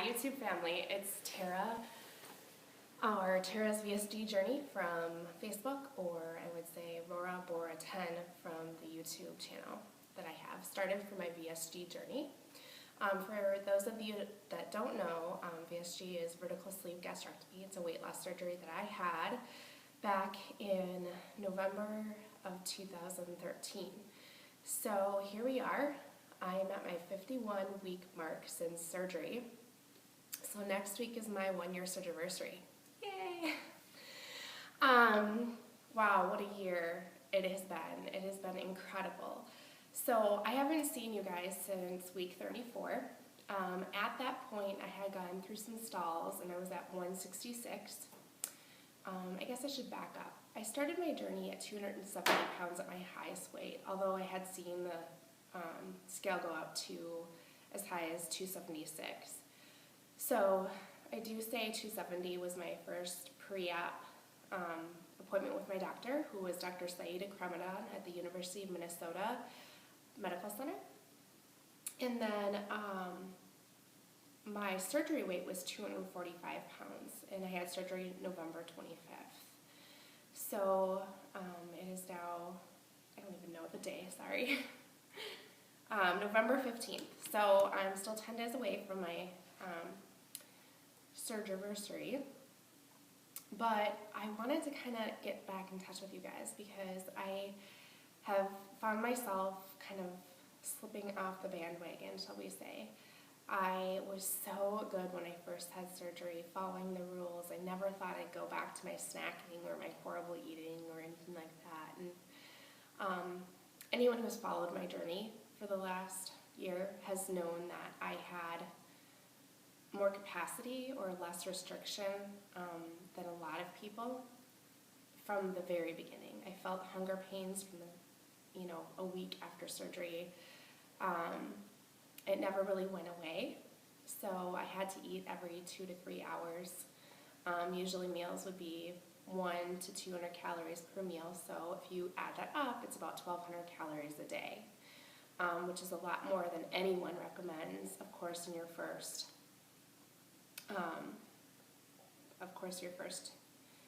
Hi YouTube family, it's Tara, our Tara's VSG journey from Facebook, or I would say Aurora Bora 10 from the YouTube channel that I have started for my VSG journey. For those of you that don't know, VSG is Vertical Sleeve Gastrectomy. It's a weight loss surgery that I had back in November of 2013. So here we are. I am at my 51-week mark since surgery. So next week is my 1-year surgery. Yay! Wow, what a year it has been. It has been incredible. So I haven't seen you guys since week 34. At that point, I had gone through some stalls and I was at 166. I guess I should back up. I started my journey at 270 pounds at my highest weight, although I had seen the scale go up to as high as 276. So I do say 270 was my first pre-op appointment with my doctor, who was Dr. Saeed Akramadan at the University of Minnesota Medical Center. And then my surgery weight was 245 pounds, and I had surgery November 25th. So it is now, I don't even know the day, sorry. November 15th. So I'm still 10 days away from my surgery, but I wanted to kind of get back in touch with you guys because I have found myself kind of slipping off the bandwagon, shall we say. I was so good when I first had surgery, following the rules. I never thought I'd go back to my snacking or my horrible eating or anything like that. And anyone who's followed my journey for the last year has known that I had more capacity or less restriction than a lot of people from the very beginning. I felt hunger pains from a week after surgery. It never really went away, so I had to eat every 2 to 3 hours. Usually meals would be 100 to 200 calories per meal, so if you add that up, it's about 1,200 calories a day, which is a lot more than anyone recommends, of course, in your first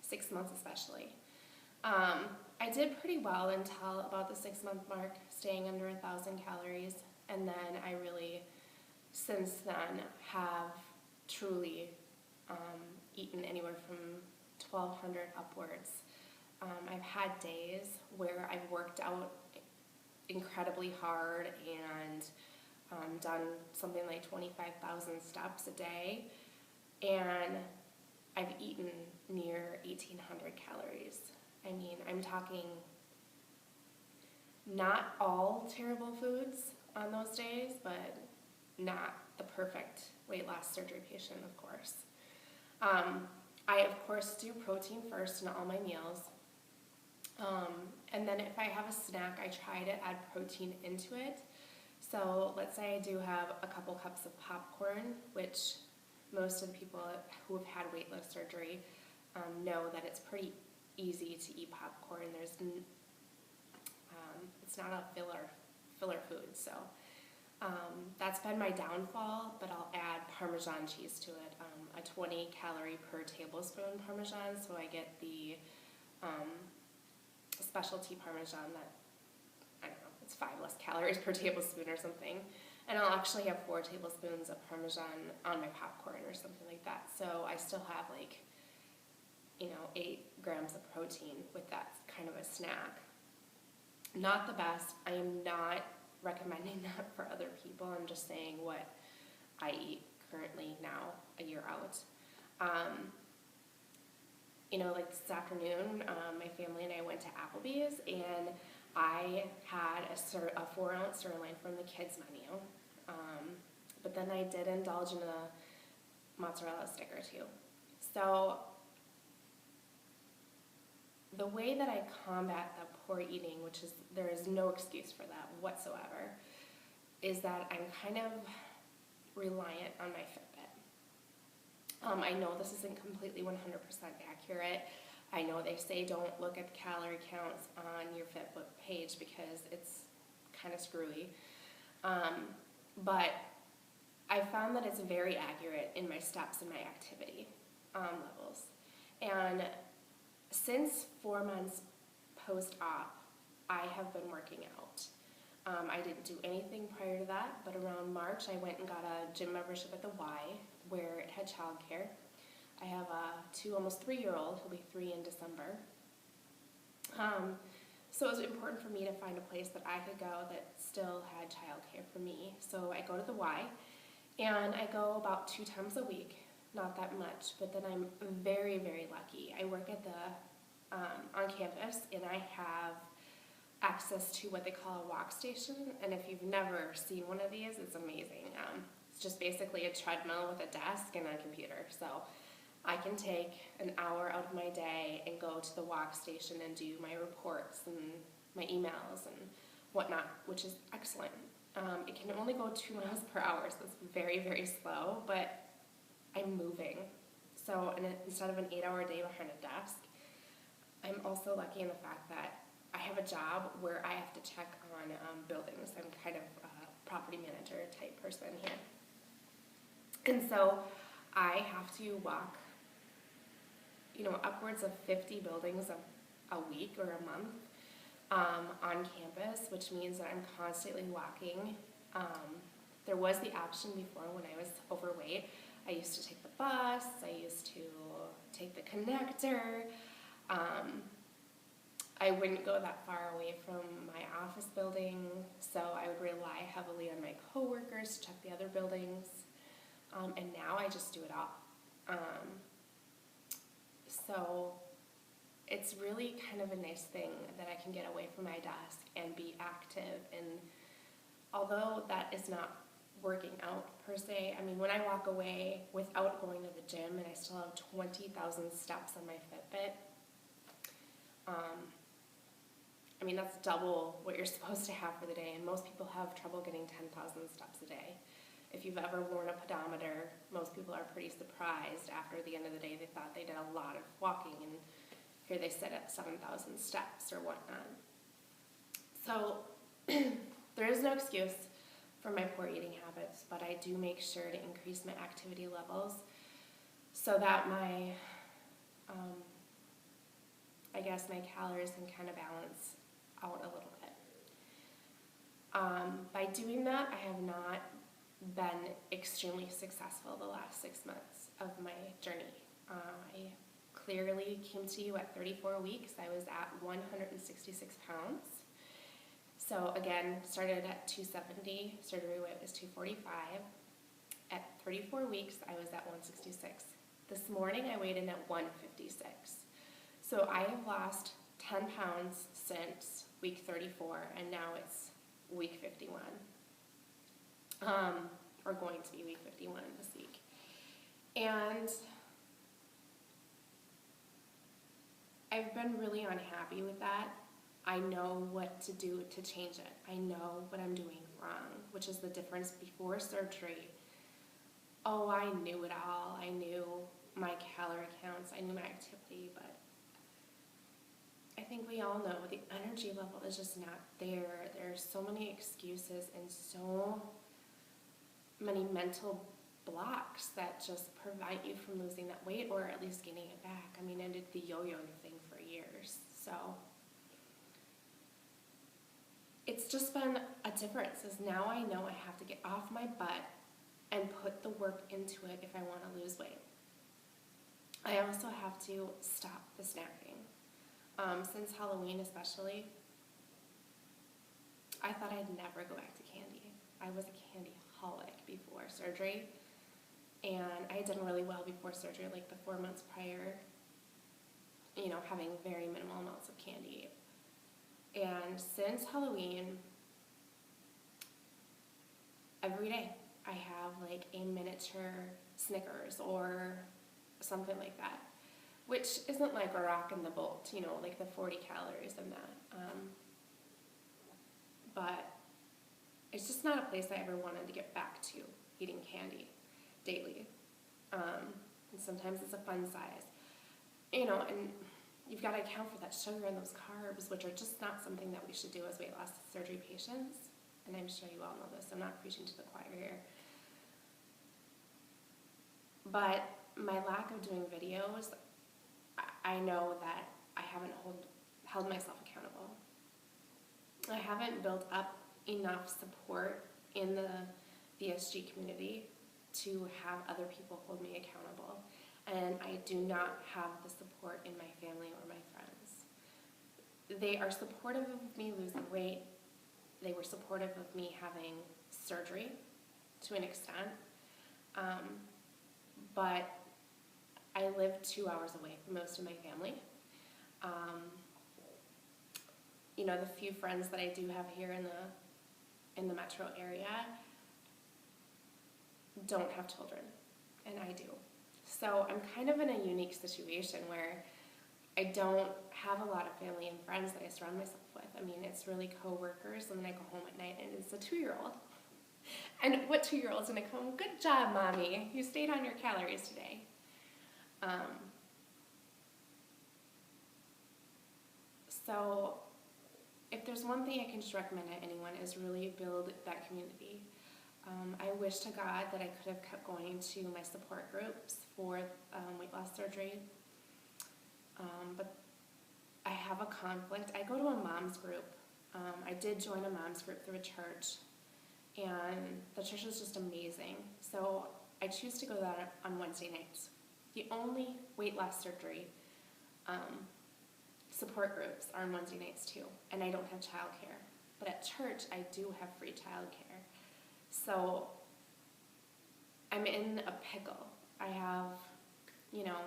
6 months especially. I did pretty well until about the 6-month mark, staying under 1,000 calories, and then I really, since then, have truly eaten anywhere from 1,200 upwards. I've had days where I've worked out incredibly hard and done something like 25,000 steps a day, and I've eaten near 1,800 calories. I mean, I'm talking not all terrible foods on those days, but not the perfect weight loss surgery patient, of course. I, of course, do protein first in all my meals. And then if I have a snack, I try to add protein into it. So let's say I do have a couple cups of popcorn, which most of the people who have had weight loss surgery know that it's pretty easy to eat popcorn. It's not a filler food, so that's been my downfall, but I'll add Parmesan cheese to it, a 20 calorie per tablespoon Parmesan, so I get the specialty Parmesan that, I don't know, it's 5 less calories per tablespoon or something, and I'll actually have 4 tablespoons of Parmesan on my popcorn or something like that, so I still have 8 grams of protein with that kind of a snack. Not the best. I am not recommending that for other people. I'm just saying what I eat currently now, a year out. Like this afternoon, my family and I went to Applebee's, and I had a 4-ounce sirloin from the kids menu. But then I did indulge in a mozzarella stick or 2. So the way that I combat the poor eating, which is, there is no excuse for that whatsoever, is that I'm kind of reliant on my Fitbit. I know this isn't completely 100% accurate. I know they say don't look at the calorie counts on your Fitbit page because it's kind of screwy. But I found that it's very accurate in my steps and my activity levels. And since 4 months post-op, I have been working out. I didn't do anything prior to that, but around March I went and got a gym membership at the Y where it had childcare. I have a almost 3-year-old, he'll be 3 in December. So it was important for me to find a place that I could go that still had childcare for me. So I go to the Y, and I go about 2 times a week, not that much, but then I'm very, very lucky. I work at the on campus, and I have access to what they call a walk station, and if you've never seen one of these, it's amazing. It's just basically a treadmill with a desk and a computer. So I can take an hour out of my day and go to the walk station and do my reports and my emails and whatnot, which is excellent. It can only go 2 miles per hour, so it's very, very slow, but I'm moving. So instead of an 8-hour day behind a desk, I'm also lucky in the fact that I have a job where I have to check on buildings. I'm kind of a property manager type person here. And so I have to walk, upwards of 50 buildings a week or a month on campus, which means that I'm constantly walking. There was the option before when I was overweight. I used to take the bus, I used to take the connector. I wouldn't go that far away from my office building, so I would rely heavily on my coworkers to check the other buildings, and now I just do it all. So it's really kind of a nice thing that I can get away from my desk and be active, and although that is not working out per se, I mean, when I walk away without going to the gym and I still have 20,000 steps on my Fitbit, I mean, that's double what you're supposed to have for the day, and most people have trouble getting 10,000 steps a day. If you've ever worn a pedometer, most people are pretty surprised after the end of the day. They thought they did a lot of walking, and here they sit at 7,000 steps or whatnot. So there is no excuse for my poor eating habits, but I do make sure to increase my activity levels so that my, my calories can kind of balance out a little bit. By doing that, I have not been extremely successful the last 6 months of my journey. I clearly came to you at 34 weeks. I was at 166 pounds. So again, started at 270, surgery weight was 245. At 34 weeks, I was at 166. This morning, I weighed in at 156. So I have lost 10 pounds since week 34, and now it's week 51. Or going to be week 51 this week. And I've been really unhappy with that. I know what to do to change it. I know what I'm doing wrong, which is the difference before surgery. Oh, I knew it all. I knew my calorie counts. I knew my activity, but I think we all know the energy level is just not there. There's so many excuses and so many mental blocks that just prevent you from losing that weight or at least gaining it back. I mean, I did the yo-yo thing for years, so it's just been a difference. Is now I know I have to get off my butt and put the work into it if I want to lose weight. I also have to stop the snacking. Since Halloween especially, I thought I'd never go back to candy. I was a candy-holic before surgery, and I had done really well before surgery, like the 4 months prior, having very minimal amounts of candy. And since Halloween, every day I have like a miniature Snickers or something like that, which isn't like a rock in the bolt, like the 40 calories in that. But it's just not a place I ever wanted to get back to, eating candy daily. And sometimes it's a fun size, and you've got to account for that sugar and those carbs, which are just not something that we should do as weight loss surgery patients. And I'm sure you all know this. I'm not preaching to the choir here. But my lack of doing videos, I know that I haven't held myself accountable. I haven't built up enough support in the VSG community to have other people hold me accountable. And I do not have the support in my family or my friends. They are supportive of me losing weight. They were supportive of me having surgery to an extent. But I live 2 hours away from most of my family. You know, the few friends that I do have here in the metro area don't have children, and I do. So I'm kind of in a unique situation where I don't have a lot of family and friends that I surround myself with. I mean, it's really coworkers, and then I go home at night and it's a 2-year-old. And what 2-year-old's gonna come, good job, mommy, you stayed on your calories today. So if there's one thing I can just recommend to anyone is really build that community. I wish to God that I could have kept going to my support groups for weight loss surgery, but I have a conflict. I go to a mom's group. I did join a mom's group through a church, and the church is just amazing. So I choose to go there on Wednesday nights. The only weight loss surgery support groups are on Wednesday nights too, and I don't have childcare. But at church, I do have free childcare. So I'm in a pickle. I have, you know,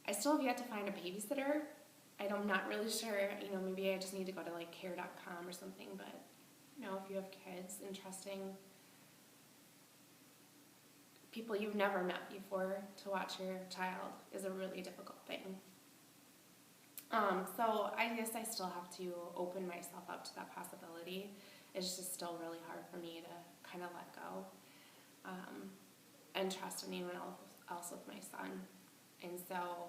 I still have yet to find a babysitter. I'm not really sure, you know, maybe I just need to go to like care.com or something, but you know, if you have kids, entrusting people you've never met before to watch your child is a really difficult thing. So I guess I still have to open myself up to that possibility. It's just still really hard for me to kind of let go and trust anyone else with my son. And so,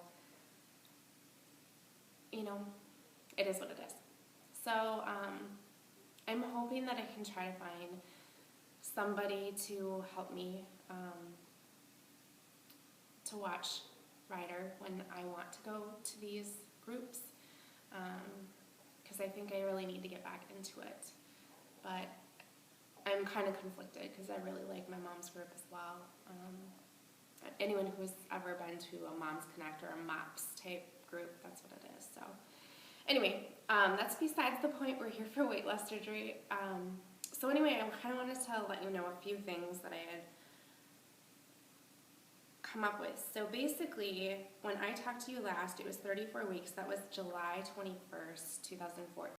you know, it is what it is. So I'm hoping that I can try to find somebody to help me to watch Ryder when I want to go to these groups, because I think I really need to get back into it. But I'm kind of conflicted because I really like my mom's group as well. Anyone who's ever been to a Moms Connect or a MOPS type group, that's what it is. So anyway, that's besides the point. We're here for weight loss surgery. So anyway, I kind of wanted to let you know a few things that I had come up with. So basically, when I talked to you last, it was 34 weeks. That was July 21st, 2014.